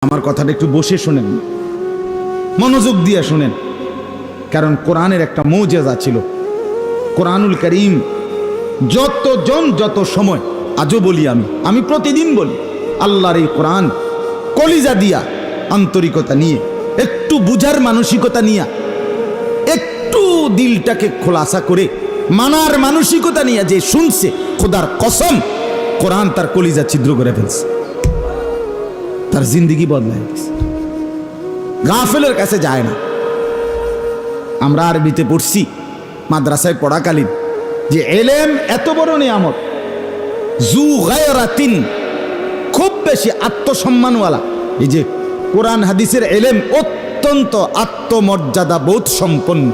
আমার কথাটা একটু বসে শুনেন, মনোযোগ দিয়ে শুনেন, কারণ কোরআনের একটা মৌজেজা ছিল। কোরআনুল কারীম যত সময়, আজও বলি, আমি প্রতিদিন বলি, আল্লাহর এই কোরআন কলিজা দিয়া, আন্তরিকতা নিয়ে, একটু বুঝার মানসিকতা নিয়ে, একটু দিলটাকে খোলাসা করে মানার মানসিকতা নিয়ে যে শুনছে, খোদার কসম কোরআন তার কলিজা ছিদ্র করে ফেলছে, তার জিন্দেগি বদলায় গেছে। গাফেলের কাছে যায় না। আমরা আরবিতে পড়ছি মাদ্রাসায় পড়াকালীন যে এলেম এত বড় নিয়ামত, জু গায়রাতিন, খুব বেশি আত্মসম্মানওয়ালা। এই যে কোরআন হাদিসের এলেম অত্যন্ত আত্মমর্যাদা বোধ সম্পন্ন।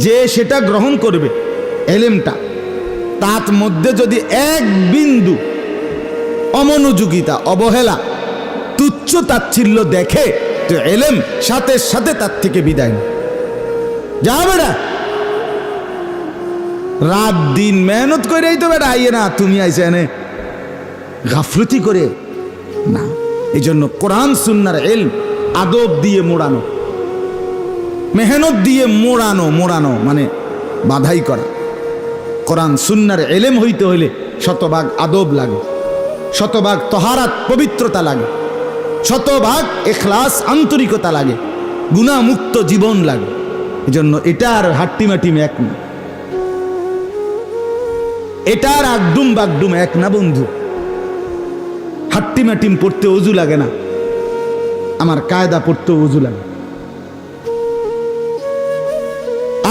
যে সেটা গ্রহণ করবে এলেমটা, তার মধ্যে যদি এক বিন্দু অমনোযোগিতা, অবহেলা, তুচ্ছ তাচ্ছিল্য দেখে, তো এলেম সাথে সাথে তার থেকে বিদায় যা বেড়া। রাত দিন মেহনত করে তো বেড়া আইয়ে না, তুমি আইসে এনে গাফলতি করে না। এই জন্য কোরআন সুন্নাহর ইলম আদব দিয়ে মোড়ানো, মেহনত দিয়ে মোড়ানো মানে বাধাই করা। কোরআন সুন্নাহর ইলম হইতে হইলে শতভাগ আদব লাগে, শতভাগ তহারাত পবিত্রতা লাগে, শতভাগ ইখলাস আন্তরিকতা লাগে, গুনাহমুক্ত জীবন লাগে। এজন্য এটার হাট্টিমাটিম এক না, এটার আগডুম বাগডুম এক না বন্ধু। হাট্টিমাটিম পড়তে ওযু লাগে না, আমার কায়দা পড়তে ওযু লাগে।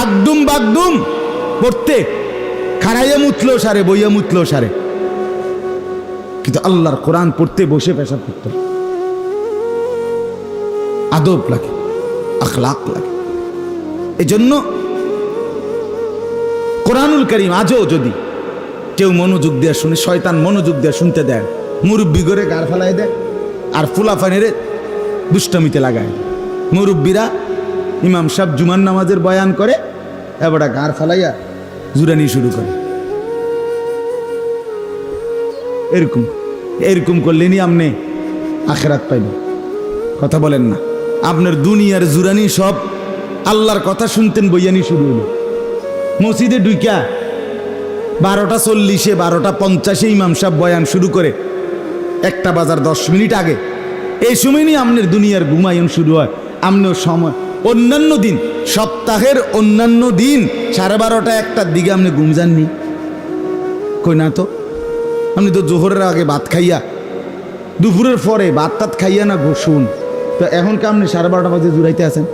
আগডুম বাগডুম পড়তে খাড়াইয়া মুতলো সারে, বইয়া মুতলো সারে, কিন্তু আল্লাহর কোরআন পড়তে বসে পেশাব করতে আদব লাগে, আখলাক লাগে। এজন্য কোরআনুল কারীম আজও যদি কেউ মনোযোগ দিয়ে শুনে, শয়তান মনোযোগ দিয়ে শুনতে দেয়, মুরব্বি করে গার ফেলাই দেয়, আর ফুলাফানেরে দুষ্টমিতে লাগায়। মুরব্বিরা ইমাম সাহেব জুমার নামাজের বয়ান করে, এবার গার ফেলাইয়া জুরানি শুরু করে। এরকম করলেনি আপনি আখেরাত পাইবেন। কথা বলেন না, আপনার দুনিয়ার জুরানি সব আল্লাহর কথা শুনতেন বইয়ানি শুরু হলো। মসজিদে ঢুইকা 12:40, 12:50 ইমাম সাহেব বয়ান শুরু করে, 1টা বাজার 10 মিনিট আগে, এই সময় নিয়ে আপনার দুনিয়ার ঘুমায়ন শুরু হয়। আপনিও সময় অন্যান্য দিন, সপ্তাহের অন্যান্য দিন 12:30, 1টার দিকে আপনি ঘুম যাননি কই না? তো আপনি তো জোহরের আগে ভাত খাইয়া, দুপুরের পরে ভাত টাত খাইয়া না ঘুষুন, তো এখন কি আপনি 12:30 বাজে জুড়াইতে আছেন?